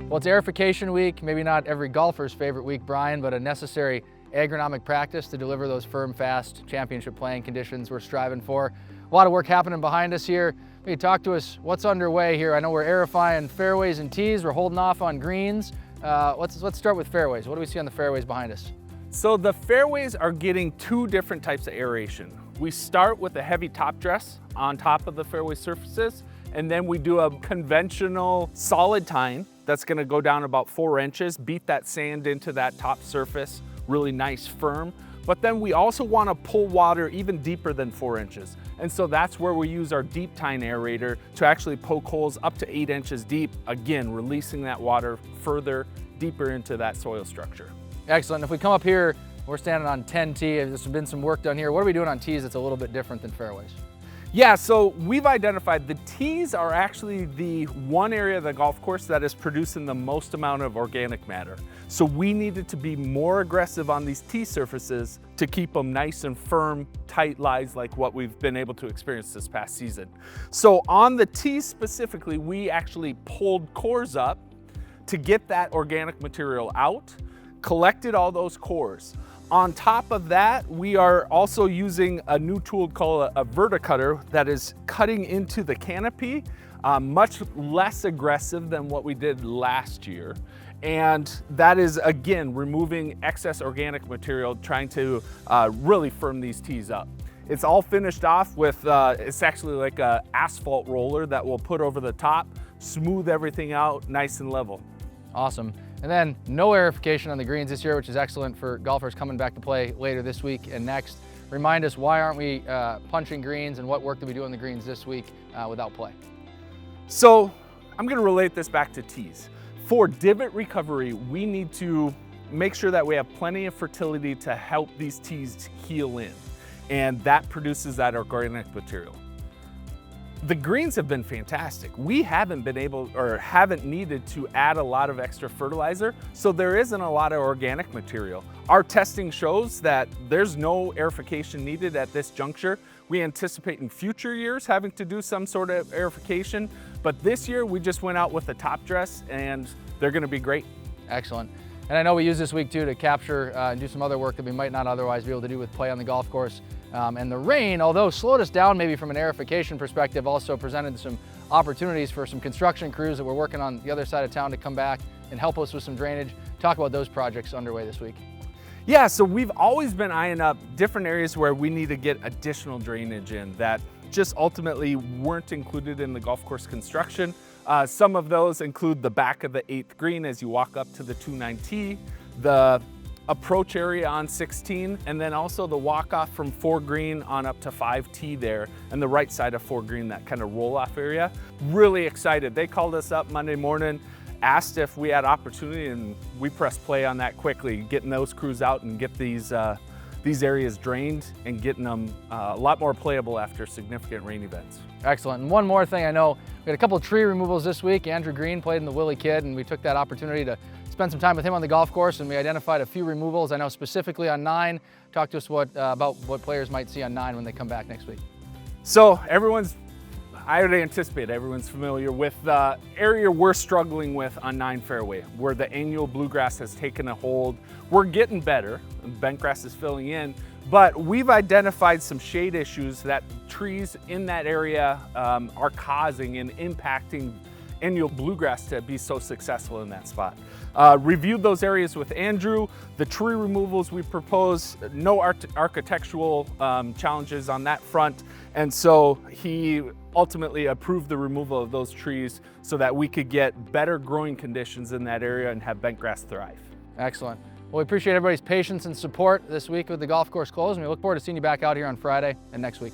Well, it's aerification week, maybe not every golfer's favorite week, Brian, but a necessary agronomic practice to deliver those firm, fast championship playing conditions we're striving for. A lot of work happening behind us here. Maybe talk to us, what's underway here? I know we're aerifying fairways and tees, we're holding off on greens. Let's start with fairways. What do we see on the fairways behind us? So the fairways are getting two different types of aeration. We start with a heavy top dress on top of the fairway surfaces, and then we do a conventional solid tine that's gonna go down about 4 inches, beat that sand into that top surface, really nice firm. But then we also wanna pull water even deeper than 4 inches. And so that's where we use our deep tine aerator to actually poke holes up to 8 inches deep, again, releasing that water further, deeper into that soil structure. Excellent. If we come up here, we're standing on 10T. There's been some work done here. What are we doing on tees that's a little bit different than fairways? Yeah, so we've identified the tees are actually the one area of the golf course that is producing the most amount of organic matter. So we needed to be more aggressive on these tee surfaces to keep them nice and firm, tight lies like what we've been able to experience this past season. So on the tees specifically, we actually pulled cores up to get that organic material out, collected all those cores. On top of that, we are also using a new tool called a verticutter that is cutting into the canopy, much less aggressive than what we did last year. And that is, again, removing excess organic material, trying to really firm these tees up. It's all finished off with, it's actually like an asphalt roller that we'll put over the top, smooth everything out nice and level. Awesome. And then no aerification on the greens this year, which is excellent for golfers coming back to play later this week and next. Remind us, why aren't we punching greens, and what work do we do on the greens this week without play? So I'm going to relate this back to tees. For divot recovery, we need to make sure that we have plenty of fertility to help these tees heal in, and that produces that organic material. The greens have been fantastic. We haven't been able, or haven't needed to add a lot of extra fertilizer, so there isn't a lot of organic material. Our testing shows that there's no aerification needed at this juncture. We anticipate in future years having to do some sort of aerification, but this year we just went out with a top dress and they're gonna be great. Excellent. And I know we use this week too to capture and do some other work that we might not otherwise be able to do with play on the golf course. And the rain, although slowed us down maybe from an aerification perspective, also presented some opportunities for some construction crews that were working on the other side of town to come back and help us with some drainage. Talk about those projects underway this week. Yeah, so we've always been eyeing up different areas where we need to get additional drainage in that just ultimately weren't included in the golf course construction. Some of those include the back of the 8th green as you walk up to the 2-9 tee, the approach area on 16, and then also the walk-off from 4 green on up to 5T there, and the right side of 4 green, that kind of roll-off area. Really excited. They called us up Monday morning, asked if we had opportunity, and we pressed play on that quickly, getting those crews out and get these areas drained and getting them a lot more playable after significant rain events. Excellent. And one more thing, I know we had a couple of tree removals this week. Andrew Green played in the Willie Kid, and we took that opportunity to spend some time with him on the golf course, and we identified a few removals. I know specifically on 9. Talk to us about what players might see on 9 when they come back next week. So I would anticipate everyone's familiar with the area we're struggling with on 9 fairway, where the annual bluegrass has taken a hold. We're getting better, and bentgrass is filling in, but we've identified some shade issues that trees in that area are causing and impacting annual bluegrass to be so successful in that spot. Reviewed those areas with Andrew. The tree removals we proposed, no architectural challenges on that front, and so he ultimately approved the removal of those trees so that we could get better growing conditions in that area and have bentgrass thrive. Excellent. Well, we appreciate everybody's patience and support this week with the golf course closed, and we look forward to seeing you back out here on Friday and next week.